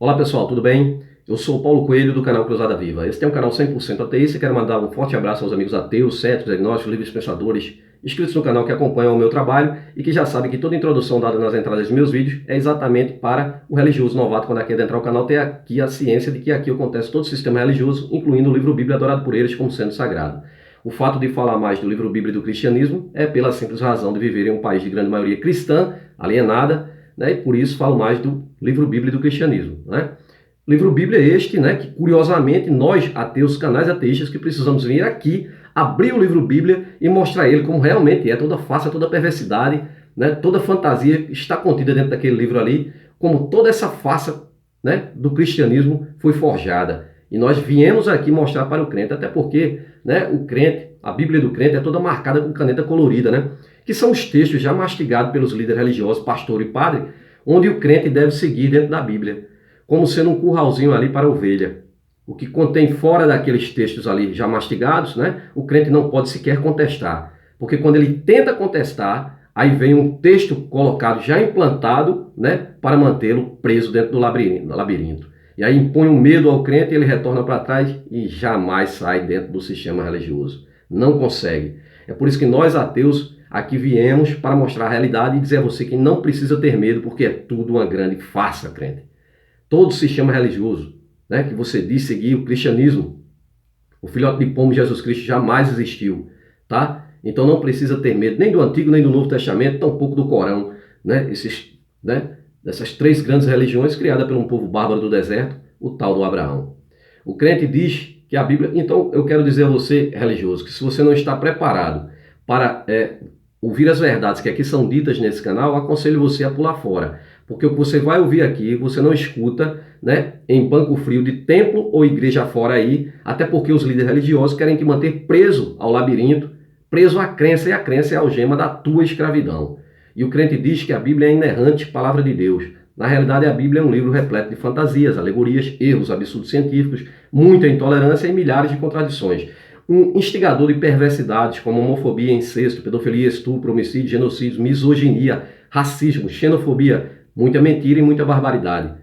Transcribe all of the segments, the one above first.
Olá pessoal, tudo bem? Eu sou o Paulo Coelho do canal Cruzada Viva. Esse é um canal 100% ateísta e quero mandar um forte abraço aos amigos ateus, céticos, agnósticos, livres pensadores, inscritos no canal que acompanham o meu trabalho e que já sabem que toda introdução dada nas entradas de meus vídeos é exatamente para o religioso novato, quando quer entrar no canal, ter aqui a ciência de que aqui acontece todo o sistema religioso, incluindo o livro Bíblia adorado por eles como sendo sagrado. O fato de falar mais do livro Bíblia e do cristianismo é pela simples razão de viver em um país de grande maioria cristã, alienada, né? E por isso falo mais do livro Bíblia e do cristianismo, né? Livro Bíblia é este, né, que curiosamente nós, ateus, canais ateístas, que precisamos vir aqui, abrir o livro Bíblia e mostrar ele como realmente é, toda farsa, toda perversidade, né, toda fantasia está contida dentro daquele livro ali, como toda essa farsa, né, do cristianismo foi forjada. E nós viemos aqui mostrar para o crente, até porque, né, o crente, a Bíblia do crente é toda marcada com caneta colorida, né, que são os textos já mastigados pelos líderes religiosos, pastor e padre, onde o crente deve seguir dentro da Bíblia, como sendo um curralzinho ali para a ovelha. O que contém fora daqueles textos ali já mastigados, né, o crente não pode sequer contestar. Porque quando ele tenta contestar, aí vem um texto colocado, já implantado, né, para mantê-lo preso dentro do labirinto. E aí impõe um medo ao crente, ele retorna para trás e jamais sai dentro do sistema religioso. Não consegue. É por isso que nós, ateus, aqui viemos para mostrar a realidade e dizer a você que não precisa ter medo, porque é tudo uma grande farsa, crente. Todo sistema religioso, né, que você diz seguir o cristianismo, o filhote de pombo Jesus Cristo jamais existiu, tá? Então não precisa ter medo nem do Antigo nem do Novo Testamento, tampouco do Corão, né? Dessas três grandes religiões criadas por um povo bárbaro do deserto, o tal do Abraão. O crente diz que a Bíblia... Então eu quero dizer a você, religioso, que se você não está preparado para ouvir as verdades que aqui são ditas nesse canal, aconselho você a pular fora. Porque o que você vai ouvir aqui, você não escuta, né, em banco frio de templo ou igreja fora aí, até porque os líderes religiosos querem te manter preso ao labirinto, preso à crença, e a crença é a algema da tua escravidão. E o crente diz que a Bíblia é inerrante palavra de Deus. Na realidade, a Bíblia é um livro repleto de fantasias, alegorias, erros, absurdos científicos, muita intolerância e milhares de contradições. Um instigador de perversidades como homofobia, incesto, pedofilia, estupro, homicídio, genocídio, misoginia, racismo, xenofobia, muita mentira e muita barbaridade.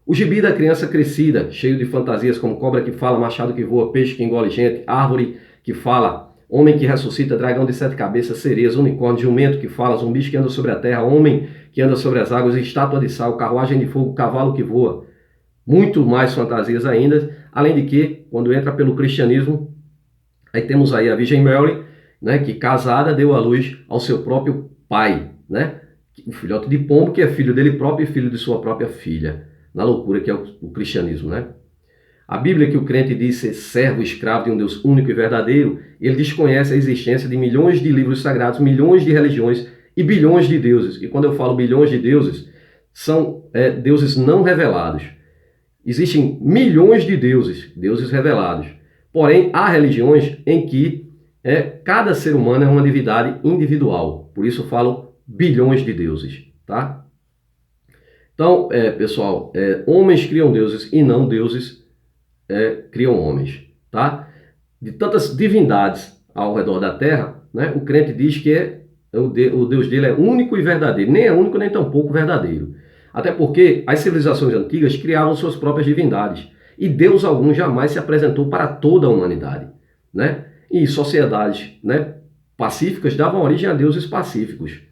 O gibi da criança crescida, cheio de fantasias como cobra que fala, machado que voa, peixe que engole gente, árvore que fala, homem que ressuscita, dragão de 7 cabeças, sereias, unicórnio, jumento que fala, zumbis que anda sobre a terra, homem que anda sobre as águas, estátua de sal, carruagem de fogo, cavalo que voa. Muito mais fantasias ainda, além de que, quando entra pelo cristianismo, aí temos aí a Virgem Mary, né, que casada deu à luz ao seu próprio pai, né? O filhote de pombo, que é filho dele próprio e filho de sua própria filha. Na loucura que é o cristianismo, né? A Bíblia, que o crente diz ser servo e escravo de um Deus único e verdadeiro, ele desconhece a existência de milhões de livros sagrados, milhões de religiões e bilhões de deuses. E quando eu falo bilhões de deuses, são deuses não revelados. Existem milhões de deuses, deuses revelados. Porém, há religiões em que cada ser humano é uma divindade individual. Por isso eu falo bilhões de deuses, tá? Então, pessoal, homens criam deuses e não deuses criam homens, tá? De tantas divindades ao redor da Terra, né, o crente diz que o Deus dele é único e verdadeiro. Nem é único, nem tampouco verdadeiro. Até porque as civilizações antigas criavam suas próprias divindades. E Deus algum jamais se apresentou para toda a humanidade, né? E sociedades, né, pacíficas davam origem a deuses pacíficos.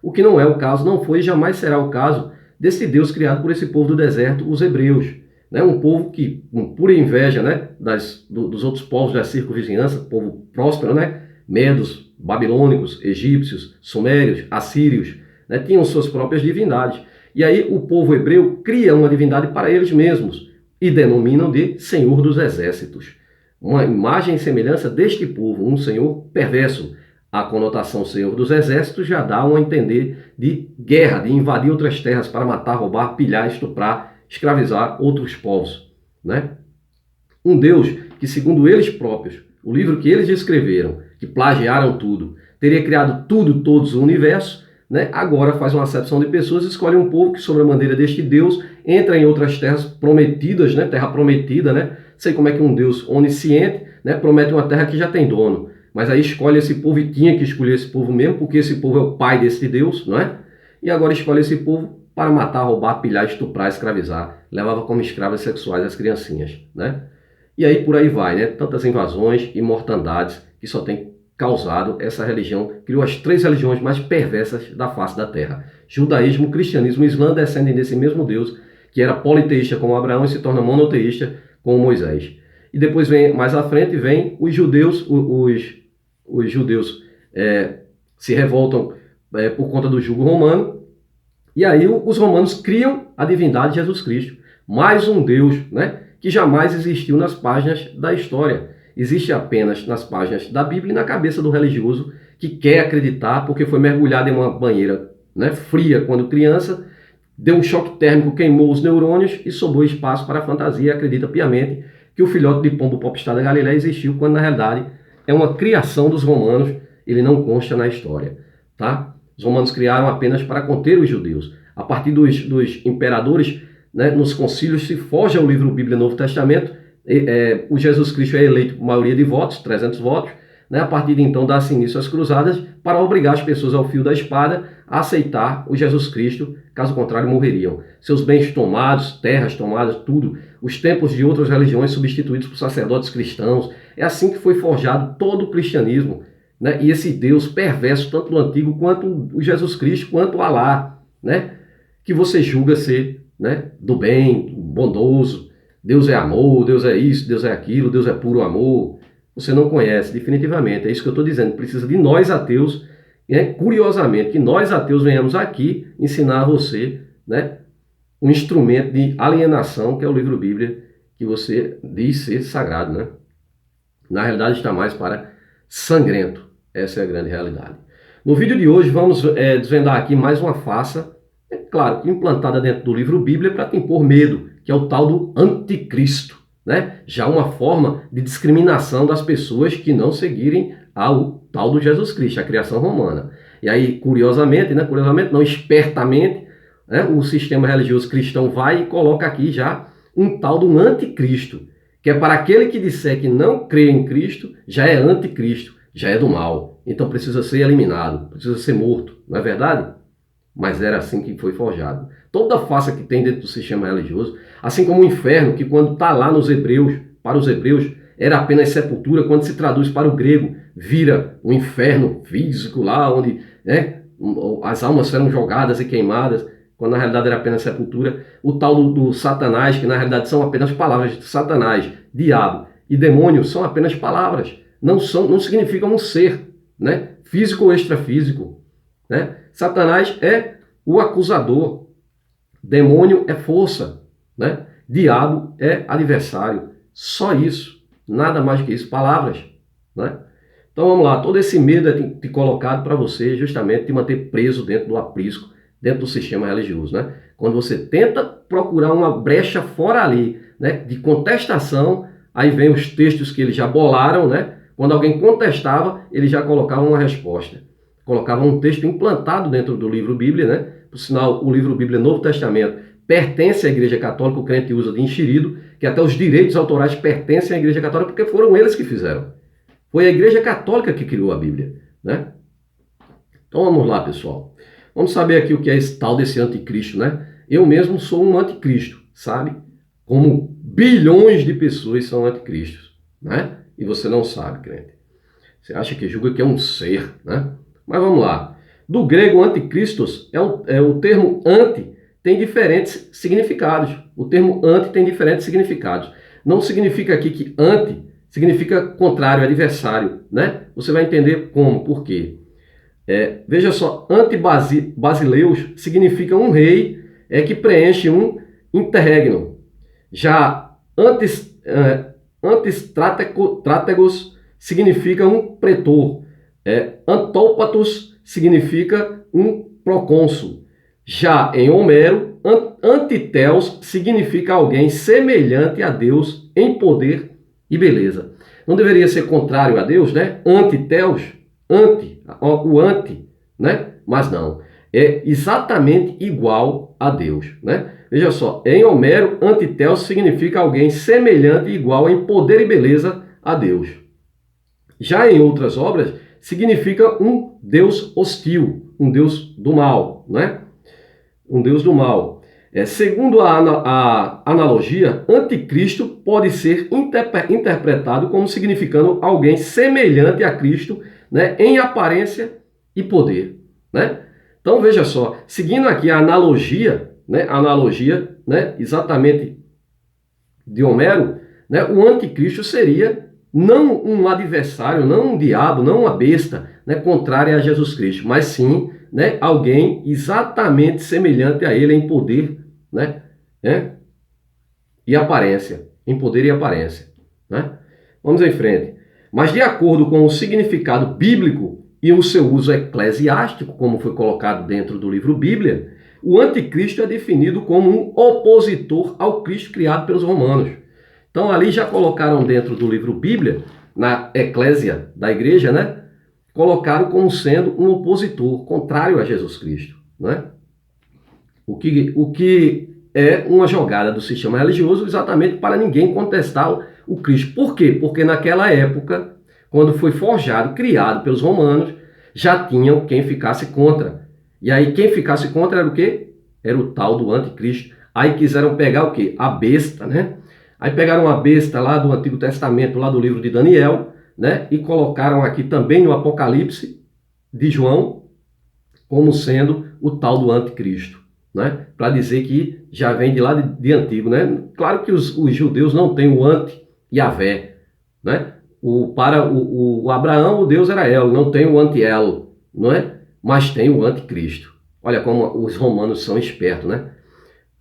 O que não é o caso, não foi e jamais será o caso desse Deus criado por esse povo do deserto, os hebreus. Né? Um povo que, com pura inveja, né, dos outros povos da circunvizinhança, povo próspero, né? Medos, babilônicos, egípcios, sumérios, assírios, né, tinham suas próprias divindades. E aí o povo hebreu cria uma divindade para eles mesmos e denominam de Senhor dos Exércitos. Uma imagem e semelhança deste povo, um senhor perverso. A conotação Senhor dos Exércitos já dá um a entender de guerra, de invadir outras terras para matar, roubar, pilhar, estuprar, escravizar outros povos, né? Um Deus que, segundo eles próprios, o livro que eles escreveram, que plagiaram tudo, teria criado tudo, todos, o universo, né? Agora faz uma acepção de pessoas e escolhe um povo que, sobre a maneira deste Deus, entra em outras terras prometidas, né? Terra prometida, né? Sei como é que um Deus onisciente, né, promete uma terra que já tem dono. Mas aí escolhe esse povo, e tinha que escolher esse povo mesmo, porque esse povo é o pai desse Deus, não é? E agora escolhe esse povo para matar, roubar, pilhar, estuprar, escravizar. Levava como escravas sexuais as criancinhas, né? E aí por aí vai, né? Tantas invasões e mortandades que só tem causado essa religião. Criou as 3 religiões mais perversas da face da terra. Judaísmo, cristianismo e islã descendem desse mesmo Deus, que era politeísta como Abraão e se torna monoteísta como Moisés. E depois vem, mais à frente, vem os judeus, os judeus se revoltam por conta do jugo romano, e aí os romanos criam a divindade de Jesus Cristo, mais um Deus, né, que jamais existiu nas páginas da história. Existe apenas nas páginas da Bíblia e na cabeça do religioso que quer acreditar porque foi mergulhado em uma banheira, né, fria quando criança, deu um choque térmico, queimou os neurônios e sobrou espaço para a fantasia e acredita piamente que o filhote de pombo popstar da Galileia existiu, quando na realidade é uma criação dos romanos, ele não consta na história, tá? Os romanos criaram apenas para conter os judeus. A partir dos imperadores, né, nos concílios se forja o livro Bíblia e Novo Testamento, o Jesus Cristo é eleito por maioria de votos, 300 votos, né? A partir de então dá-se início às cruzadas para obrigar as pessoas ao fio da espada a aceitar o Jesus Cristo, caso contrário morreriam. Seus bens tomados, terras tomadas, tudo, os templos de outras religiões substituídos por sacerdotes cristãos. É assim que foi forjado todo o cristianismo, né? E esse Deus perverso, tanto do Antigo quanto o Jesus Cristo, quanto o Alá, né? Que você julga ser, né, do bem, bondoso. Deus é amor, Deus é isso, Deus é aquilo, Deus é puro amor. Você não conhece, definitivamente. É isso que eu estou dizendo. Precisa de nós ateus, né? Curiosamente, que nós ateus venhamos aqui ensinar a você, né, um instrumento de alienação, que é o livro Bíblia, que você diz ser sagrado, né? Na realidade está mais para sangrento. Essa é a grande realidade. No vídeo de hoje vamos desvendar aqui mais uma farsa, claro, implantada dentro do livro Bíblia para te impor medo, que é o tal do anticristo, né? Já uma forma de discriminação das pessoas que não seguirem ao tal do Jesus Cristo, a criação romana. E aí, curiosamente, não, espertamente, né, o sistema religioso cristão vai e coloca aqui já um tal do anticristo, que é para aquele que disser que não crê em Cristo, já é anticristo, já é do mal. Então precisa ser eliminado, precisa ser morto, não é verdade? Mas era assim que foi forjado. Toda farsa que tem dentro do sistema religioso, assim como o inferno, que quando está lá nos hebreus, para os hebreus, era apenas sepultura, quando se traduz para o grego, vira um inferno físico lá, onde, né, as almas serão jogadas e queimadas, quando na realidade era apenas sepultura. O tal do Satanás, que na realidade são apenas palavras de Satanás, diabo e demônio, são apenas palavras, não significam um ser, né, físico ou extrafísico, né? Satanás é o acusador, demônio é força, né? Diabo é adversário, só isso, nada mais que isso, palavras, né? Então vamos lá, todo esse medo é colocado para você justamente te manter preso dentro do aprisco, dentro do sistema religioso, né? Quando você tenta procurar uma brecha fora ali, né, de contestação, aí vem os textos que eles já bolaram, né? Quando alguém contestava, eles já colocavam uma resposta. Colocavam um texto implantado dentro do livro Bíblia, né? Por sinal, o livro Bíblia Novo Testamento pertence à Igreja Católica, o crente usa de enxerido, que até os direitos autorais pertencem à Igreja Católica, porque foram eles que fizeram. Foi a Igreja Católica que criou a Bíblia, né? Então vamos lá, pessoal. Vamos saber aqui o que é esse tal desse anticristo, né? Eu mesmo sou um anticristo, sabe? Como bilhões de pessoas são anticristos, né? E você não sabe, crente. Você acha que julga que é um ser, né? Mas vamos lá. Do grego anticristos, o termo anti tem diferentes significados. O termo anti tem diferentes significados. Não significa aqui que anti significa contrário, adversário, né? Você vai entender como, por quê. Veja só, antibasileus significa um rei que preenche um interregno. Já antistrátegos significa um pretor. Antôpatos significa um procônsul. Já em Homero, antiteos significa alguém semelhante a Deus em poder e beleza. Não deveria ser contrário a Deus, né? Antiteos, o anti, né? Mas não, é exatamente igual a Deus, né? Veja só, em Homero, antiteos significa alguém semelhante e igual em poder e beleza a Deus. Já em outras obras, significa um Deus hostil, um Deus do mal, né? um Deus do mal. Segundo a analogia, anticristo pode ser interpretado como significando alguém semelhante a Cristo, né, em aparência e poder, né? Então veja só, seguindo aqui a analogia, né, exatamente de Homero, né, o anticristo seria não um adversário, não um diabo, não uma besta, né, contrária a Jesus Cristo, mas sim, né, alguém exatamente semelhante a ele em poder, né, e aparência, em poder e aparência, né? Vamos em frente. Mas de acordo com o significado bíblico e o seu uso eclesiástico, como foi colocado dentro do livro Bíblia, o anticristo é definido como um opositor ao Cristo criado pelos romanos. Então ali já colocaram dentro do livro Bíblia, na eclésia da igreja, né? Colocaram como sendo um opositor, contrário a Jesus Cristo, né? O que é uma jogada do sistema religioso exatamente para ninguém contestar o Cristo. Por quê? Porque naquela época, quando foi forjado, criado pelos romanos, já tinham quem ficasse contra. E aí quem ficasse contra era o quê? Era o tal do anticristo. Aí quiseram pegar o quê? A besta, né? Aí pegaram a besta lá do Antigo Testamento, lá do livro de Daniel, né? E colocaram aqui também no Apocalipse de João como sendo o tal do anticristo, né? Para dizer que já vem de lá de antigo, né? Claro que os judeus não têm o anti-Yahvé, né? Para o Abraão, o Deus era El, não tem o anti-El, não é? Mas tem o anticristo. Olha como os romanos são espertos, né?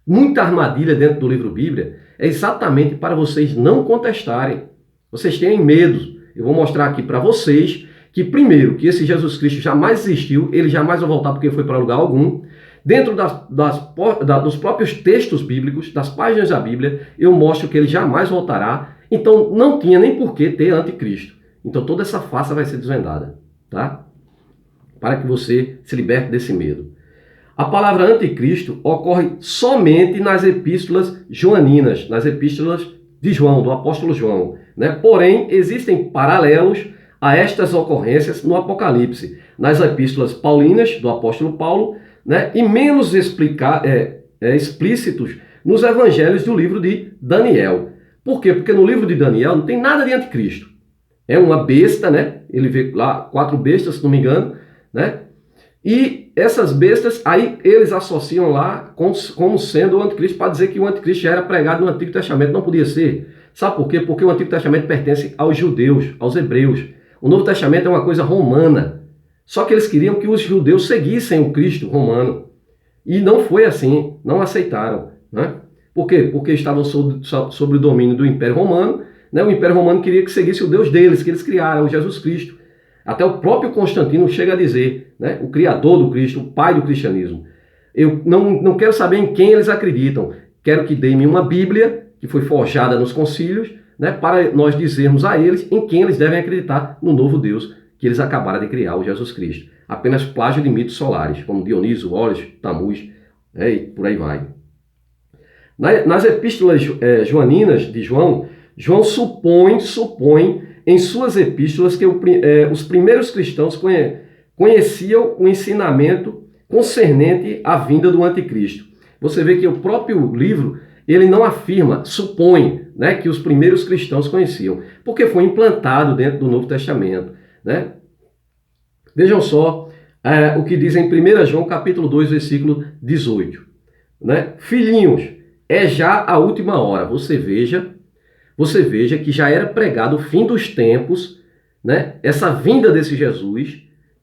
Muita armadilha dentro do livro Bíblia é exatamente para vocês não contestarem. Vocês têm medo. Eu vou mostrar aqui para vocês que, primeiro, que esse Jesus Cristo jamais existiu, ele jamais vai voltar porque foi para lugar algum. Dentro dos próprios textos bíblicos, das páginas da Bíblia, eu mostro que ele jamais voltará. Então, não tinha nem por que ter anticristo. Então, toda essa farsa vai ser desvendada, tá? Para que você se liberte desse medo. A palavra anticristo ocorre somente nas epístolas joaninas, nas epístolas de João, do apóstolo João, né? Porém, existem paralelos a estas ocorrências no Apocalipse, nas epístolas paulinas do apóstolo Paulo, né? E menos explícitos nos evangelhos do livro de Daniel. Por quê? Porque no livro de Daniel não tem nada de anticristo. É uma besta, né? Ele vê lá 4 bestas, se não me engano, né? E essas bestas, aí eles associam lá como sendo o anticristo, para dizer que o anticristo já era pregado no Antigo Testamento. Não podia ser. Sabe por quê? Porque o Antigo Testamento pertence aos judeus, aos hebreus. O Novo Testamento é uma coisa romana. Só que eles queriam que os judeus seguissem o Cristo romano. E não foi assim, não aceitaram, né? Por quê? Porque estavam sob o domínio do Império Romano, né? O Império Romano queria que seguisse o Deus deles, que eles criaram, o Jesus Cristo. Até o próprio Constantino chega a dizer, né, o criador do Cristo, o pai do cristianismo, eu não quero saber em quem eles acreditam, quero que deem-me uma Bíblia, que foi forjada nos concílios, né, para nós dizermos a eles em quem eles devem acreditar no novo Deus que eles acabaram de criar, o Jesus Cristo. Apenas plágio de mitos solares, como Dionísio, Horus, Tamuz, e por aí vai. Nas epístolas joaninas de João, João supõe em suas epístolas que os primeiros cristãos conheciam o ensinamento concernente à vinda do anticristo. Você vê que o próprio livro, ele não afirma, supõe, né, que os primeiros cristãos conheciam, porque foi implantado dentro do Novo Testamento, né? Vejam só o que diz em 1 João capítulo 2, versículo 18. Né? Filhinhos, é já a última hora. Você veja que já era pregado o fim dos tempos, né? Essa vinda desse Jesus,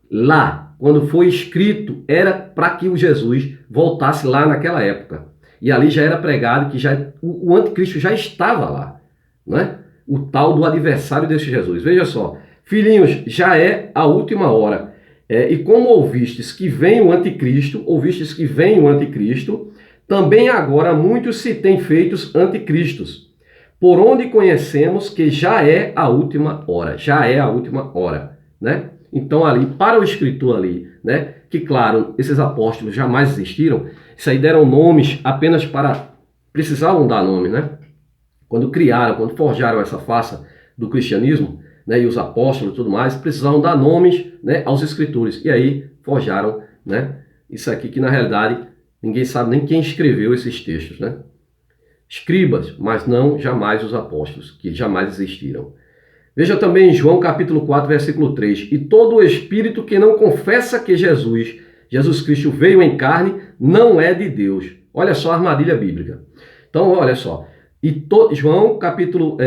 lá, quando foi escrito, era para que o Jesus voltasse lá naquela época. E ali já era pregado que o anticristo já estava lá, né? O tal do adversário desse Jesus. Veja só, filhinhos, já é a última hora. E como ouvistes que vem o anticristo, também agora muitos se têm feitos anticristos. Por onde conhecemos que já é a última hora, né? Então ali, para o escritor ali, né, que claro, esses apóstolos jamais existiram, isso aí deram nomes apenas precisavam dar nome, né? Quando forjaram essa farsa do cristianismo, né, e os apóstolos e tudo mais, precisavam dar nomes, né, aos escritores, e aí forjaram, né, isso aqui que na realidade Ninguém sabe nem quem escreveu esses textos, né? Escribas, mas não jamais os apóstolos, que jamais existiram. Veja também em João capítulo 4, versículo 3. E todo o espírito que não confessa que Jesus Cristo veio em carne, não é de Deus. Olha só a armadilha bíblica. Então, olha só. 1 João capítulo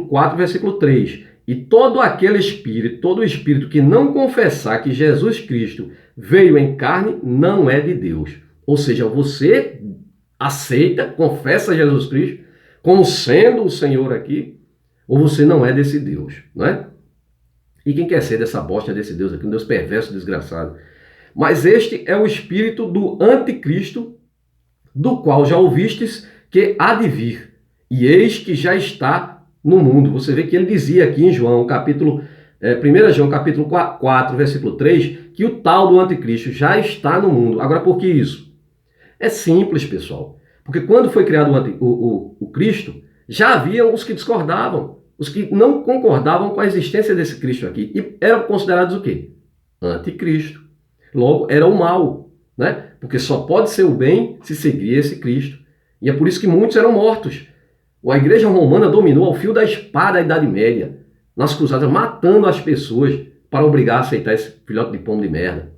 4, versículo 3. E todo o espírito que não confessar que Jesus Cristo veio em carne, não é de Deus. Ou seja, você aceita, confessa Jesus Cristo como sendo o Senhor aqui, ou você não é desse Deus, não é? E quem quer ser dessa bosta desse Deus aqui, um Deus perverso, desgraçado? Mas este é o espírito do anticristo, do qual já ouvistes que há de vir, e eis que já está no mundo. Você vê que ele dizia aqui em João, 1 João capítulo 4, versículo 3, que o tal do anticristo já está no mundo. Agora, por que isso? É simples, pessoal. Porque quando foi criado o Cristo, já haviam os que discordavam, os que não concordavam com a existência desse Cristo aqui. E eram considerados o quê? Anticristo. Logo, era o mal, né? Porque só pode ser o bem se seguir esse Cristo. E é por isso que muitos eram mortos. A igreja romana dominou ao fio da espada a Idade Média, nas cruzadas, matando as pessoas para obrigar a aceitar esse filhote de pombo de merda.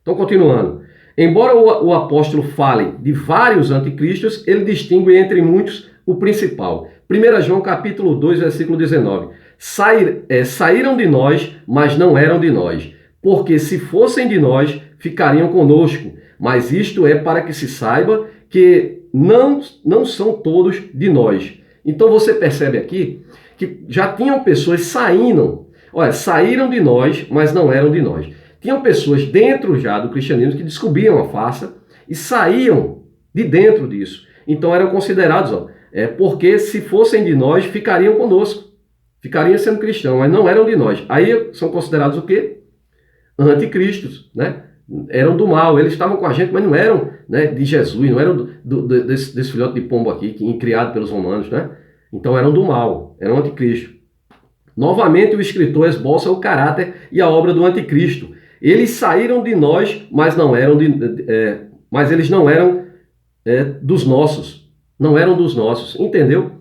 Então, continuando. Embora o apóstolo fale de vários anticristos, ele distingue entre muitos o principal. 1 João capítulo 2, versículo 19. Saíram de nós, mas não eram de nós, porque se fossem de nós, ficariam conosco. Mas isto é para que se saiba que não são todos de nós. Então você percebe aqui que já tinham pessoas saíram de nós, mas não eram de nós. Tinham pessoas dentro já do cristianismo que descobriam a farsa e saíam de dentro disso. Então eram considerados, porque se fossem de nós, ficariam conosco. Ficariam sendo cristãos, mas não eram de nós. Aí são considerados o quê? Anticristos, né? Eram do mal, eles estavam com a gente, mas não eram, né, de Jesus, não eram desse filhote de pombo aqui, criado pelos romanos, né? Então eram do mal, eram anticristo. Novamente o escritor esboça o caráter e a obra do anticristo. Eles saíram de nós, mas eles não eram dos nossos. Não eram dos nossos, entendeu?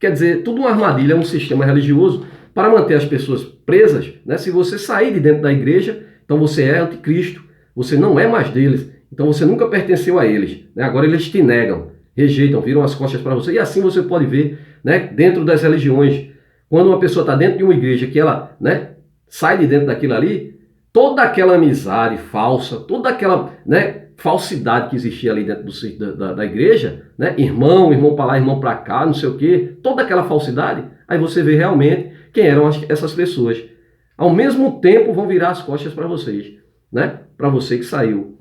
Quer dizer, tudo uma armadilha, um sistema religioso para manter as pessoas presas, né? Se você sair de dentro da igreja, então você é anticristo, você não é mais deles, então você nunca pertenceu a eles, né? Agora eles te negam, rejeitam, viram as costas para você, e assim você pode ver, né, dentro das religiões, quando uma pessoa está dentro de uma igreja que ela, né, sai de dentro daquilo ali, toda aquela amizade falsa, toda aquela, né, falsidade que existia ali dentro da igreja, né, irmão para lá, irmão para cá, não sei o quê, toda aquela falsidade, aí você vê realmente quem eram essas pessoas. Ao mesmo tempo vão virar as costas para vocês, né, para você que saiu.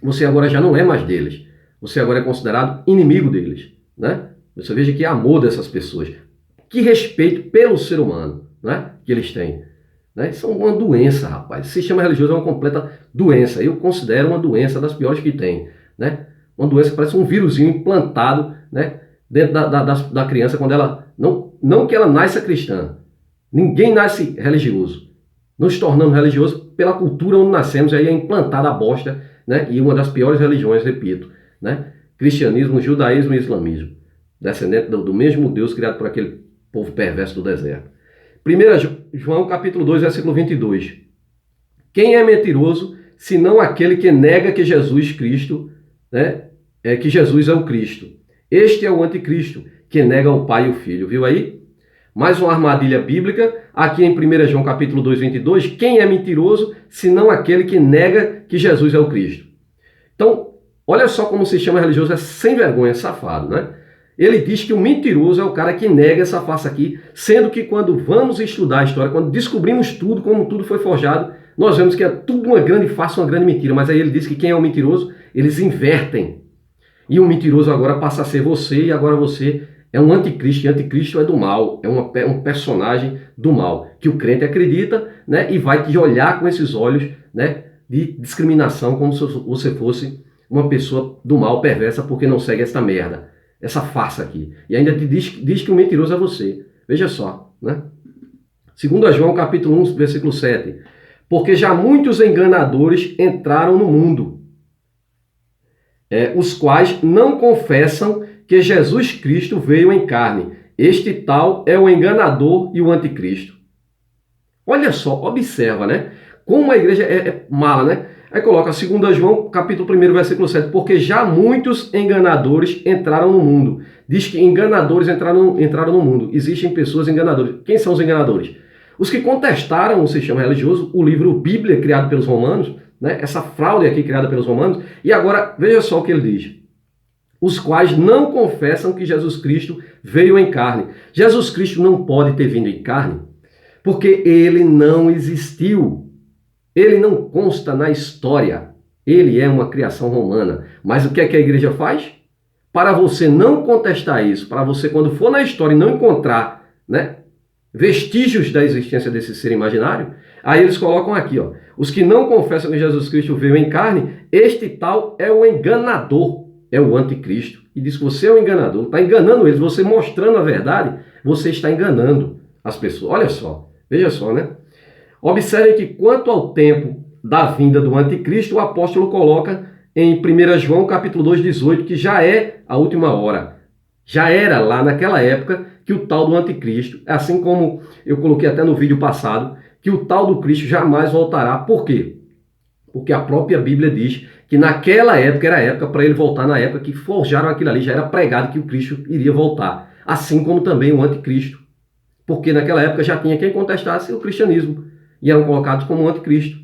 Você agora já não é mais deles, você agora é considerado inimigo deles, né? Você veja que amor dessas pessoas, que respeito pelo ser humano, né, que eles têm. Né? Isso é uma doença, rapaz. O sistema religioso é uma completa doença. Eu considero uma doença das piores que tem. Né? Uma doença que parece um vírusinho implantado, né, dentro da criança quando ela... Não que ela nasça cristã. Ninguém nasce religioso. Nos tornamos religiosos pela cultura onde nascemos. Aí é implantada a bosta, né? E uma das piores religiões, repito. Né? Cristianismo, judaísmo e islamismo. Descendente do mesmo Deus criado por aquele povo perverso do deserto. 1 João capítulo 2, versículo 22. Quem é mentiroso, senão aquele que nega que Jesus Cristo, né, que Jesus é o Cristo? Este é o anticristo, que nega o Pai e o Filho. Viu aí? Mais uma armadilha bíblica, aqui em 1 João capítulo 2, 22. Quem é mentiroso, senão aquele que nega que Jesus é o Cristo? Então, olha só como o sistema religioso é sem vergonha, safado, né? Ele diz que o mentiroso é o cara que nega essa farsa aqui, sendo que quando vamos estudar a história, quando descobrimos tudo, como tudo foi forjado, nós vemos que é tudo uma grande farsa, uma grande mentira. Mas aí ele diz que quem é o mentiroso, eles invertem. E o mentiroso agora passa a ser você, e agora você é um anticristo, e anticristo é do mal, é um personagem do mal, que o crente acredita, né, e vai te olhar com esses olhos, né, de discriminação, como se você fosse uma pessoa do mal, perversa, porque não segue essa merda. Essa farsa aqui. E ainda te diz que o mentiroso é você. Veja só, né? 2 João capítulo 1, versículo 7. Porque já muitos enganadores entraram no mundo. os quais não confessam que Jesus Cristo veio em carne. Este tal é o enganador e o anticristo. Olha só, observa, né? Como a igreja é mala, né? Aí coloca 2 João, capítulo 1, versículo 7. Porque já muitos enganadores entraram no mundo. Diz que enganadores entraram no mundo. Existem pessoas enganadoras. Quem são os enganadores? Os que contestaram o sistema religioso, o livro Bíblia, criado pelos romanos, né? Essa fraude aqui criada pelos romanos. E agora, veja só o que ele diz. Os quais não confessam que Jesus Cristo veio em carne. Jesus Cristo não pode ter vindo em carne, porque ele não existiu. Ele não consta na história. Ele é uma criação romana. Mas o que é que a igreja faz? Para você não contestar isso, para você, quando for na história e não encontrar, né, vestígios da existência desse ser imaginário, aí eles colocam aqui, ó, os que não confessam que Jesus Cristo veio em carne, este tal é o enganador, é o anticristo. E diz que você é o enganador, está enganando eles, você mostrando a verdade, você está enganando as pessoas. Olha só, veja só, né? Observe que quanto ao tempo da vinda do anticristo, o apóstolo coloca em 1 João capítulo 2, 18, que já é a última hora. Já era lá naquela época que o tal do anticristo, assim como eu coloquei até no vídeo passado, que o tal do Cristo jamais voltará. Por quê? Porque a própria Bíblia diz que naquela época era a época para ele voltar, na época que forjaram aquilo ali, já era pregado que o Cristo iria voltar. Assim como também o anticristo. Porque naquela época já tinha quem contestasse o cristianismo. E eram colocados como anticristo.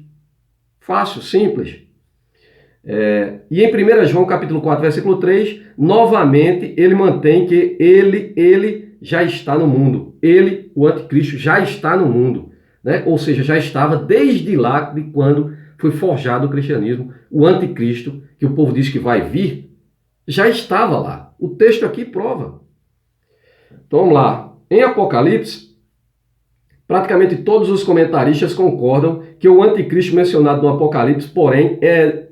Fácil, simples. E em 1 João capítulo 4, versículo 3, novamente ele mantém que ele já está no mundo. Ele, o anticristo, já está no mundo. Né? Ou seja, já estava desde lá de quando foi forjado o cristianismo. O anticristo, que o povo diz que vai vir, já estava lá. O texto aqui prova. Então vamos lá. Em Apocalipse, praticamente todos os comentaristas concordam que o anticristo mencionado no Apocalipse, porém, é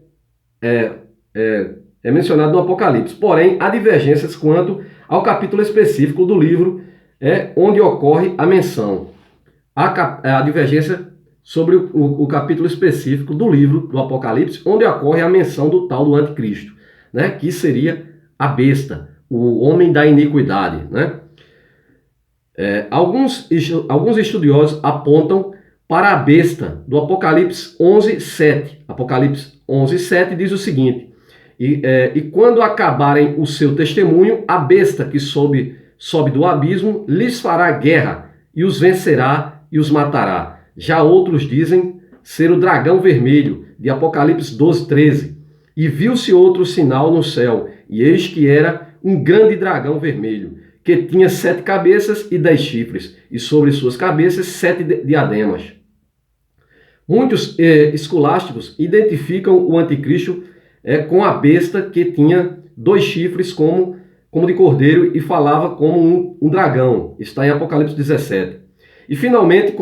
mencionado no Apocalipse. Porém, há divergências quanto ao capítulo específico do livro onde ocorre a menção. Há divergência sobre o capítulo específico do livro do Apocalipse, onde ocorre a menção do tal do anticristo, né? Que seria a besta, o homem da iniquidade, né? Alguns estudiosos apontam para a besta do Apocalipse 11:7. Apocalipse 11:7 diz o seguinte: e quando acabarem o seu testemunho, a besta que sobe do abismo lhes fará guerra e os vencerá e os matará. Já outros dizem ser o dragão vermelho, de Apocalipse 12:13. E viu-se outro sinal no céu, e eis que era um grande dragão vermelho, que tinha 7 cabeças e 10 chifres, e sobre suas cabeças 7 diademas. Muitos escolásticos identificam o anticristo com a besta que tinha 2 chifres como de cordeiro e falava como um dragão. Está em Apocalipse 17. E finalmente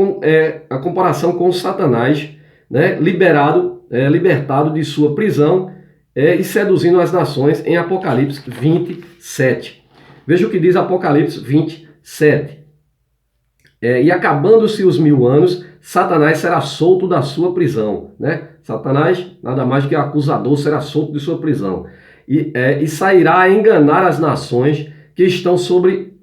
a comparação com Satanás, né, libertado de sua prisão e seduzindo as nações em Apocalipse 27. Veja o que diz Apocalipse 27. E acabando-se os 1000 anos, Satanás será solto da sua prisão. Né? Satanás, nada mais do que acusador, será solto de sua prisão. E sairá a enganar as nações que estão sobre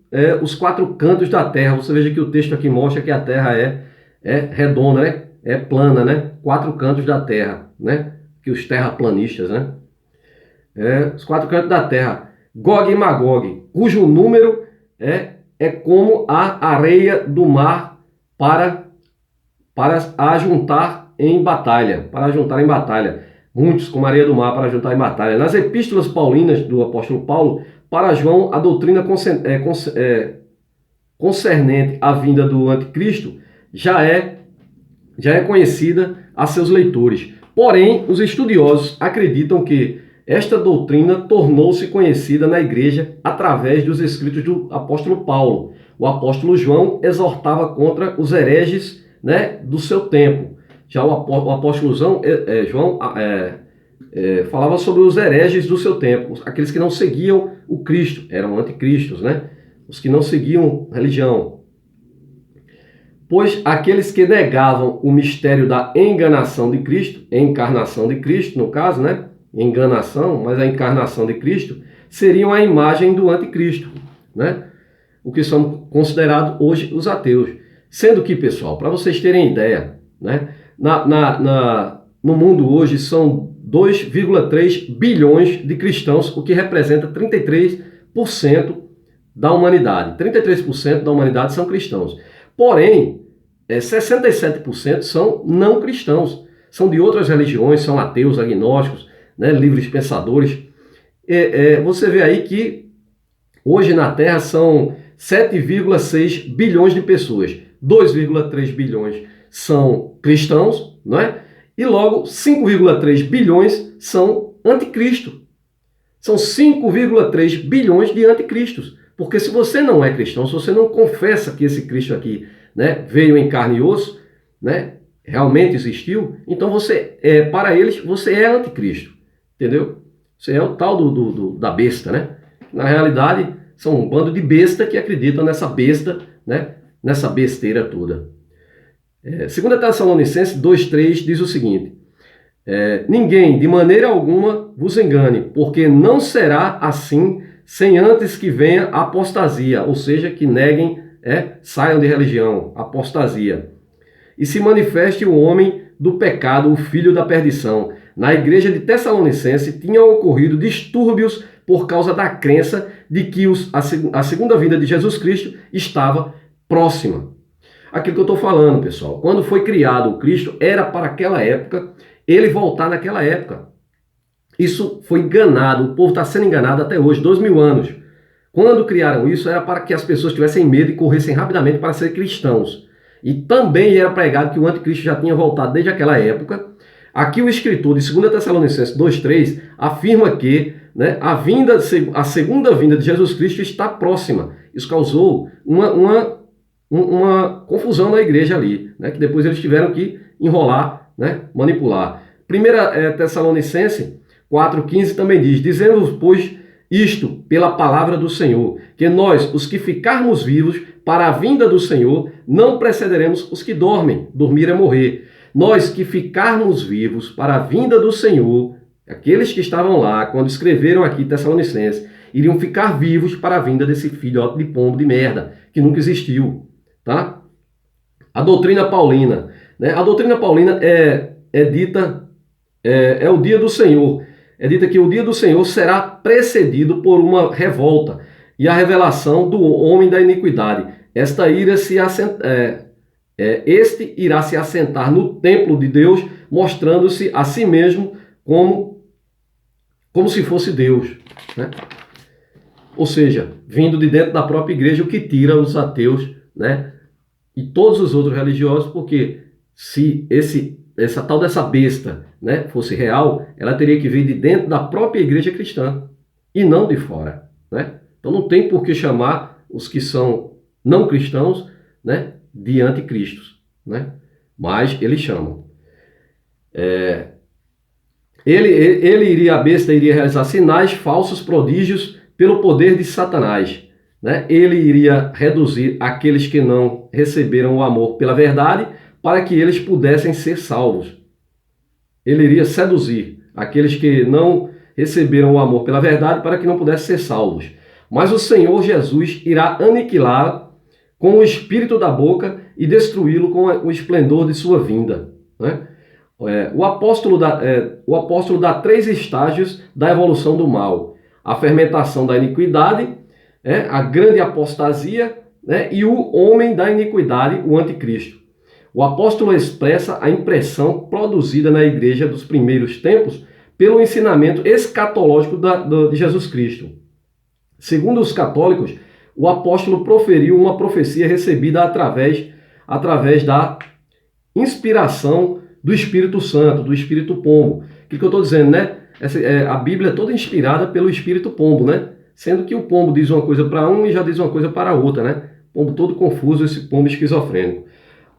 os 4 cantos da terra. Você veja que o texto aqui mostra que a terra é redonda, né? É plana, né? 4 cantos da terra, né? Que os terraplanistas, né? Os 4 cantos da terra. Gog e Magog, cujo número é como a areia do mar para ajuntar em batalha. Para ajuntar em batalha. Muitos como a areia do mar para ajuntar em batalha. Nas epístolas paulinas do apóstolo Paulo, para João, a doutrina concernente à vinda do anticristo já é conhecida a seus leitores. Porém, os estudiosos acreditam que esta doutrina tornou-se conhecida na igreja através dos escritos do apóstolo Paulo. O apóstolo João exortava contra os hereges, né, do seu tempo. Já o apóstolo João falava sobre os hereges do seu tempo, aqueles que não seguiam o Cristo, eram anticristos, né? Os que não seguiam religião. Pois aqueles que negavam o mistério da enganação de Cristo, encarnação de Cristo, no caso, né? enganação, mas a encarnação de Cristo, seriam a imagem do anticristo, né? O que são considerados hoje os ateus. Sendo que, pessoal, para vocês terem ideia, né, no mundo hoje são 2,3 bilhões de cristãos, o que representa 33% da humanidade. 33% da humanidade são cristãos. Porém, 67% são não cristãos. São de outras religiões, são ateus, agnósticos, né, livres pensadores. Você vê aí que hoje na Terra são 7,6 bilhões de pessoas. 2,3 bilhões são cristãos, não é? E logo 5,3 bilhões são anticristo. São 5,3 bilhões de anticristos. Porque se você não é cristão, se você não confessa que esse Cristo aqui, né, veio em carne e osso, né, realmente existiu, então para eles, você é anticristo. Entendeu? Você é o tal da besta, né? Na realidade, são um bando de besta que acreditam nessa besta, né? Nessa besteira toda. 2 Tessalonicenses 2,3 diz o seguinte: ninguém, de maneira alguma, vos engane, porque não será assim sem antes que venha a apostasia, ou seja, que neguem, saiam de religião, apostasia. E se manifeste o homem do pecado, o filho da perdição. Na igreja de Tessalonicense tinham ocorrido distúrbios por causa da crença de que a segunda vinda de Jesus Cristo estava próxima. Aquilo que eu estou falando, pessoal, quando foi criado o Cristo, era para aquela época, ele voltar naquela época. Isso foi enganado, o povo está sendo enganado até hoje, 2000 anos. Quando criaram isso, era para que as pessoas tivessem medo e corressem rapidamente para ser cristãos. E também era pregado que o anticristo já tinha voltado desde aquela época. Aqui o escritor de 2 Tessalonicenses 2,3 afirma que, né, a segunda vinda de Jesus Cristo está próxima. Isso causou uma confusão na igreja ali, né, que depois eles tiveram que enrolar, né, manipular. 1 Tessalonicenses 4,15 também diz: dizendo, pois, isto pela palavra do Senhor, que nós, os que ficarmos vivos para a vinda do Senhor, não precederemos os que dormem. Dormir é morrer. Nós que ficarmos vivos para a vinda do Senhor, aqueles que estavam lá, quando escreveram aqui Tessalonicenses, iriam ficar vivos para a vinda desse filhote de pombo de merda, que nunca existiu, tá? A doutrina paulina, né? A doutrina paulina é dita, é o dia do Senhor. É dita que o dia do Senhor será precedido por uma revolta e a revelação do homem da iniquidade. Este irá se assentar no templo de Deus, mostrando-se a si mesmo como se fosse Deus, né? Ou seja, vindo de dentro da própria igreja, o que tira os ateus, né, e todos os outros religiosos, porque se essa tal dessa besta, né, fosse real, ela teria que vir de dentro da própria igreja cristã e não de fora, né? Então não tem por que chamar os que são não cristãos, né, de anticristos, né? Mas eles chamam. A besta iria realizar sinais, falsos prodígios pelo poder de Satanás, né? Ele iria reduzir aqueles que não receberam o amor pela verdade para que eles pudessem ser salvos. Ele iria seduzir aqueles que não receberam o amor pela verdade para que não pudessem ser salvos. Mas o Senhor Jesus irá aniquilá-lo com o espírito da boca e destruí-lo com o esplendor de sua vinda, né? O apóstolo dá 3 estágios da evolução do mal: a fermentação da iniquidade, a grande apostasia, né, e o homem da iniquidade, o anticristo. O apóstolo expressa a impressão produzida na igreja dos primeiros tempos pelo ensinamento escatológico de Jesus Cristo. Segundo os católicos, o apóstolo proferiu uma profecia recebida através da inspiração do Espírito Santo, do Espírito Pombo. O que eu estou dizendo, né? A Bíblia é toda inspirada pelo Espírito Pombo, né? Sendo que o pombo diz uma coisa para um e já diz uma coisa para outra, né? Pombo todo confuso, esse pombo esquizofrênico.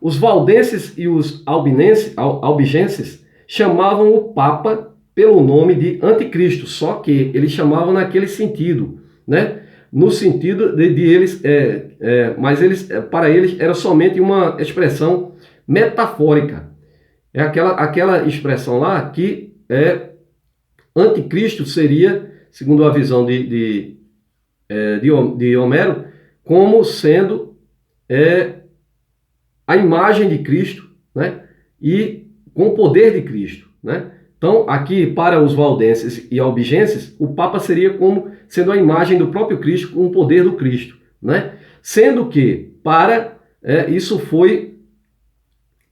Os valdenses e os albigenses chamavam o Papa pelo nome de Anticristo, só que eles chamavam naquele sentido, né? No sentido de eles, mas para eles era somente uma expressão metafórica. É aquela expressão lá que anticristo seria, segundo a visão de Homero, como sendo a imagem de Cristo, né? E com o poder de Cristo, né? Então, aqui, para os valdenses e albigenses, o Papa seria como sendo a imagem do próprio Cristo com o poder do Cristo, né? Sendo que, isso foi,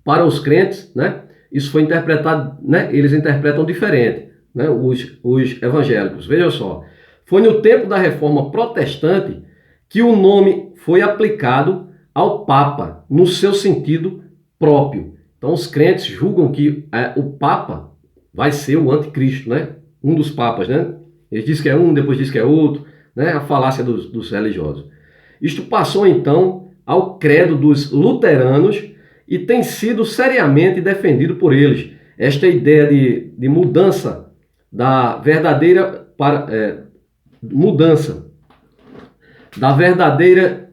para os crentes, né? Isso foi interpretado, né? Eles interpretam diferente, né? Os evangélicos. Veja só, foi no tempo da Reforma Protestante que o nome foi aplicado ao Papa, no seu sentido próprio. Então, os crentes julgam que o Papa vai ser o anticristo, né? Um dos papas, né? Eles dizem que é um, depois diz que é outro, né? A falácia dos religiosos. Isto passou, então, ao credo dos luteranos e tem sido seriamente defendido por eles. Esta ideia de mudança da verdadeira mudança da verdadeira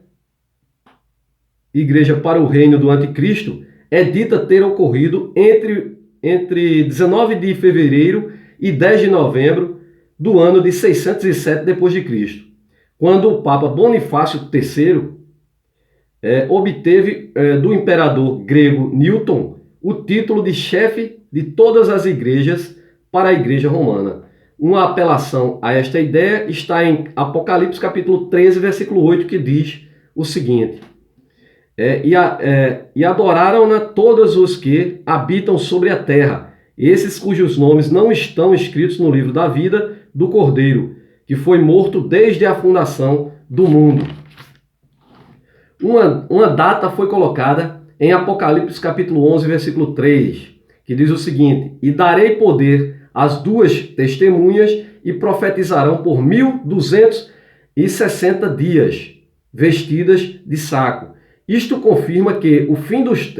igreja para o reino do anticristo é dita ter ocorrido entre 19 de fevereiro e 10 de novembro do ano de 607 d.C., quando o Papa Bonifácio III obteve do imperador grego Newton o título de chefe de todas as igrejas para a Igreja Romana. Uma apelação a esta ideia está em Apocalipse capítulo 13, versículo 8, que diz o seguinte: e adoraram-na todos os que habitam sobre a terra, esses cujos nomes não estão escritos no livro da vida do Cordeiro, que foi morto desde a fundação do mundo. Uma data foi colocada em Apocalipse capítulo 11, versículo 3, que diz o seguinte: e darei poder às duas testemunhas e profetizarão por 1260 dias, vestidas de saco. Isto confirma que o fim dos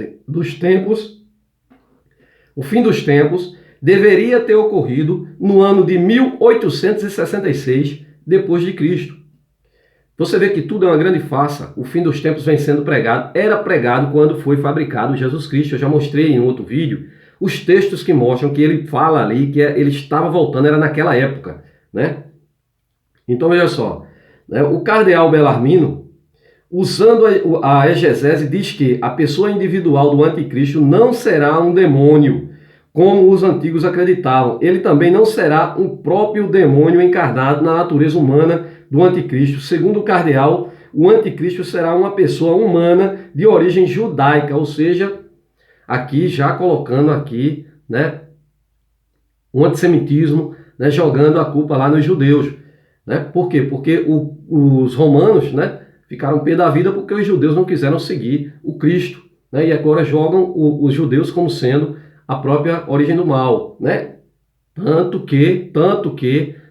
tempos deveria ter ocorrido no ano de 1866 depois de Cristo. Você vê que tudo é uma grande farsa. O fim dos tempos vem sendo pregado. Era pregado quando foi fabricado Jesus Cristo. Eu já mostrei em outro vídeo os textos que mostram que ele fala ali que ele estava voltando, era naquela época, né? Então veja só, né? O cardeal Bellarmino, usando a exegese, diz que a pessoa individual do anticristo não será um demônio, como os antigos acreditavam. Ele também não será um próprio demônio encarnado na natureza humana do anticristo. Segundo o cardeal, o anticristo será uma pessoa humana de origem judaica, ou seja, aqui já colocando aqui, né, um antissemitismo, né, jogando a culpa lá nos judeus, né? Por quê? Porque os romanos, né, ficaram pé da vida porque os judeus não quiseram seguir o Cristo, né? E agora jogam os judeus como sendo a própria origem do mal, né? Tanto que,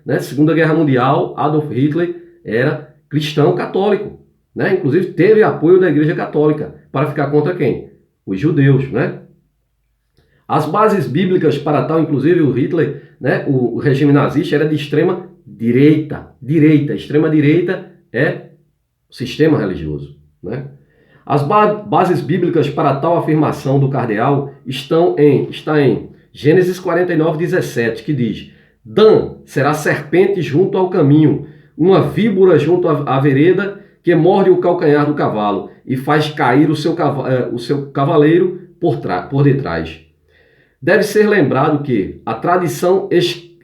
né, Segunda Guerra Mundial, Adolf Hitler era cristão católico, né? Inclusive teve apoio da Igreja Católica para ficar contra quem? Os judeus, né? As bases bíblicas para tal, inclusive o Hitler, né, o regime nazista era de extrema direita. Extrema direita é o sistema religioso, né? As bases bíblicas para tal afirmação do cardeal está em Gênesis 49, 17, que diz: Dan será serpente junto ao caminho, uma víbora junto à vereda, que morde o calcanhar do cavalo e faz cair o seu cavaleiro por detrás. Deve ser lembrado que a tradição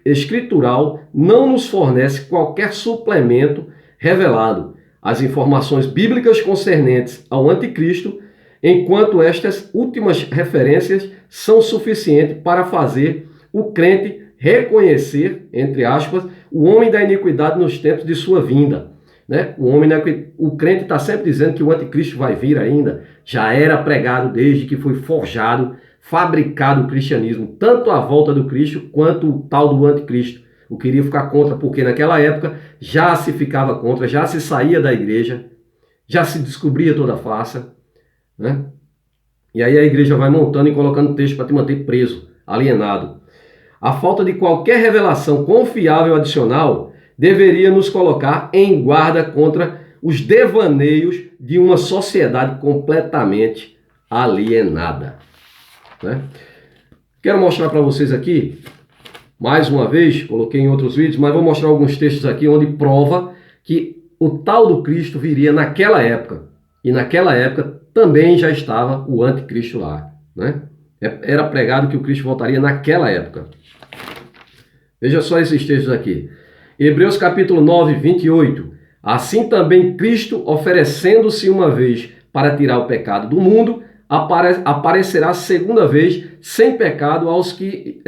escritural não nos fornece qualquer suplemento revelado. As informações bíblicas concernentes ao anticristo, enquanto estas últimas referências são suficientes para fazer o crente reconhecer, entre aspas, o homem da iniquidade nos tempos de sua vinda, né? O crente está sempre dizendo que o anticristo vai vir ainda. Já era pregado desde que foi forjado, fabricado o cristianismo, tanto a volta do Cristo quanto o tal do anticristo. Eu queria ficar contra, porque naquela época já se ficava contra, já se saía da igreja, já se descobria toda a farsa, né? E aí a igreja vai montando e colocando texto para te manter preso, alienado. A falta de qualquer revelação confiável adicional deveria nos colocar em guarda contra os devaneios de uma sociedade completamente alienada, né? Quero mostrar para vocês aqui mais uma vez, coloquei em outros vídeos, mas vou mostrar alguns textos aqui onde prova que o tal do Cristo viria naquela época. E naquela época também já estava o anticristo lá, né? Era pregado que o Cristo voltaria naquela época. Veja só esses textos aqui. Hebreus capítulo 9, 28. Assim também Cristo, oferecendo-se uma vez para tirar o pecado do mundo, aparecerá segunda vez sem pecado aos que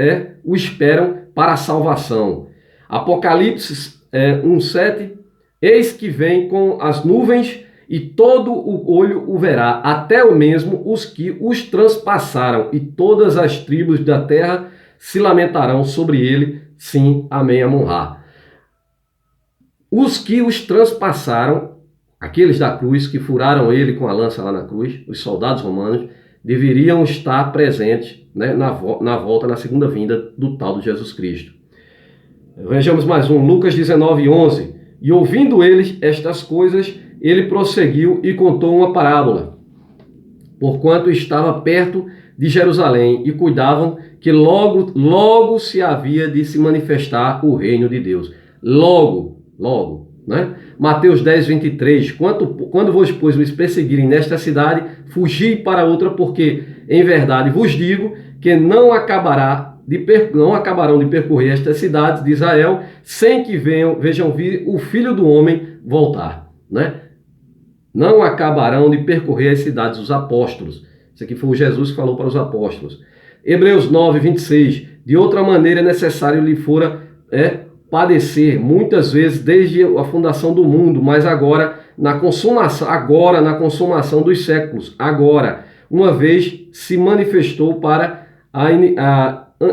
o esperam para a salvação. Apocalipse 1:7. Eis que vem com as nuvens e todo o olho o verá, até o mesmo os que os transpassaram, e todas as tribos da terra se lamentarão sobre ele. Sim, amém, Amon-Ra. Os que os transpassaram, aqueles da cruz, que furaram ele com a lança lá na cruz, os soldados romanos, deveriam estar presentes, né, na volta, na segunda vinda do tal de Jesus Cristo. Vejamos mais um, Lucas 19, 11. E ouvindo eles estas coisas, ele prosseguiu e contou uma parábola, porquanto estava perto de Jerusalém e cuidavam que logo se havia de se manifestar o reino de Deus. Logo, né? Mateus 10, 23. Quando vos, pois, me perseguirem nesta cidade, fugi para outra, porque em verdade vos digo que não acabarão de percorrer estas cidades de Israel sem que vejam vir o Filho do Homem voltar, né? Não acabarão de percorrer as cidades dos apóstolos. Isso aqui foi o Jesus que falou para os apóstolos. Hebreus 9, 26. De outra maneira é necessário lhe fora padecer, muitas vezes desde a fundação do mundo, mas agora na consumação dos séculos, agora, uma vez se manifestou para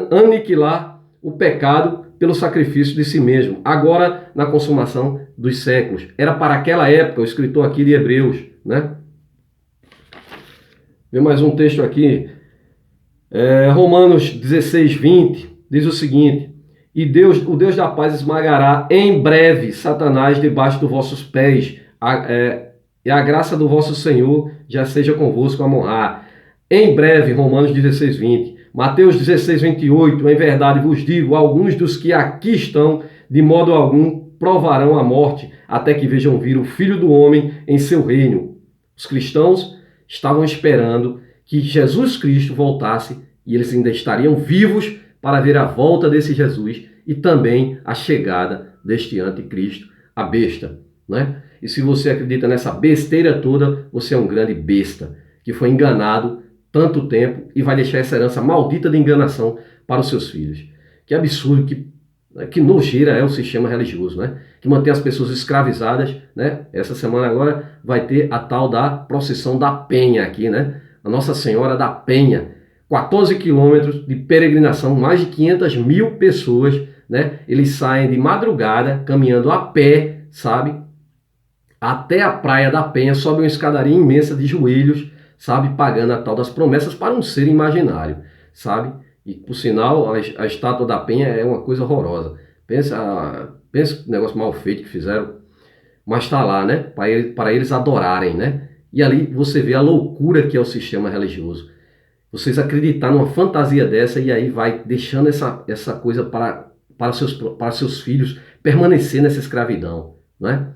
aniquilar o pecado pelo sacrifício de si mesmo, agora na consumação dos séculos. Era para aquela época, o escritor aqui de Hebreus, né? Vê mais um texto aqui, Romanos 16, 20, diz o seguinte: e o Deus da paz esmagará em breve Satanás debaixo dos vossos pés, e a graça do vosso Senhor já seja convosco, Amon-Ra. Em breve, Romanos 16, 20. Mateus 16, 28, em verdade vos digo, alguns dos que aqui estão, de modo algum, provarão a morte, até que vejam vir o Filho do Homem em seu reino. Os cristãos estavam esperando que Jesus Cristo voltasse, e eles ainda estariam vivos para ver a volta desse Jesus e também a chegada deste anticristo, a besta, né? E se você acredita nessa besteira toda, você é um grande besta, que foi enganado tanto tempo e vai deixar essa herança maldita de enganação para os seus filhos. Que absurdo, que nojeira é o sistema religioso, né? Que mantém as pessoas escravizadas, né? Essa semana agora vai ter a tal da procissão da Penha aqui, né? A Nossa Senhora da Penha, 14 quilômetros de peregrinação, mais de 500 mil pessoas, né? Eles saem de madrugada, caminhando a pé, sabe? Até a praia da Penha, sobe uma escadaria imensa de joelhos, sabe, pagando a tal das promessas para um ser imaginário, sabe? E, por sinal, a estátua da Penha é uma coisa horrorosa. Pensa no negócio mal feito que fizeram, mas está lá, né? Para eles adorarem, né? E ali você vê a loucura que é o sistema religioso. Vocês acreditar numa fantasia dessa e aí vai deixando essa coisa para seus filhos permanecer nessa escravidão, né?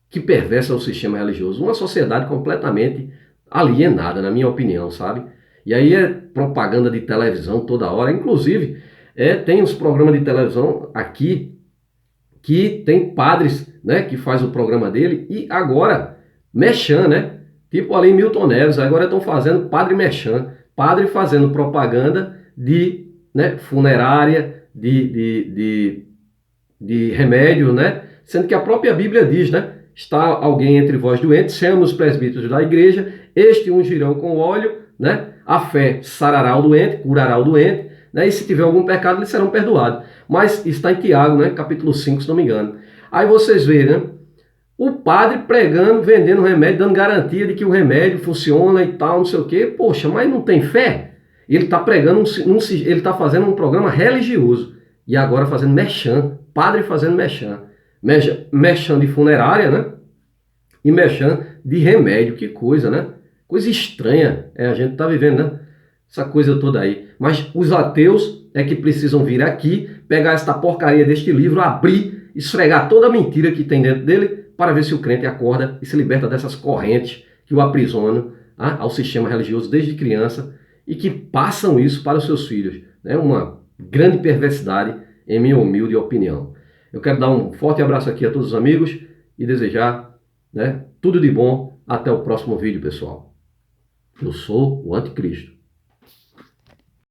Que perverso é o sistema religioso. Uma sociedade completamente alienada, na minha opinião, sabe? E aí é propaganda de televisão toda hora. Inclusive, tem uns programas de televisão aqui que tem padres, né, que faz o programa dele, e agora, merchan, né? Tipo ali Milton Neves, agora estão fazendo padre merchan, padre fazendo propaganda de, né, funerária, de remédio, né? Sendo que a própria Bíblia diz, né? Está alguém entre vós doentes, chama os presbíteros da igreja, este ungirão com óleo, né? A fé sarará o doente, curará o doente, né? E se tiver algum pecado, eles serão perdoados. Mas está em Tiago, né? Capítulo 5, se não me engano. Aí vocês veem, né? O padre pregando, vendendo remédio, dando garantia de que o remédio funciona e tal, não sei o quê. Poxa, mas não tem fé? Ele está pregando, ele está fazendo um programa religioso. E agora fazendo merchan, padre fazendo merchan. Merchan de funerária, né? E merchan de remédio. Que coisa, né? Coisa estranha a gente tá vivendo, né? Essa coisa toda aí. Mas os ateus é que precisam vir aqui, pegar esta porcaria deste livro, abrir, esfregar toda a mentira que tem dentro dele, para ver se o crente acorda e se liberta dessas correntes que o aprisionam ao sistema religioso desde criança e que passam isso para os seus filhos. É uma grande perversidade, em minha humilde opinião. Eu quero dar um forte abraço aqui a todos os amigos e desejar, tudo de bom. Até o próximo vídeo, pessoal. Eu sou o Anticristo.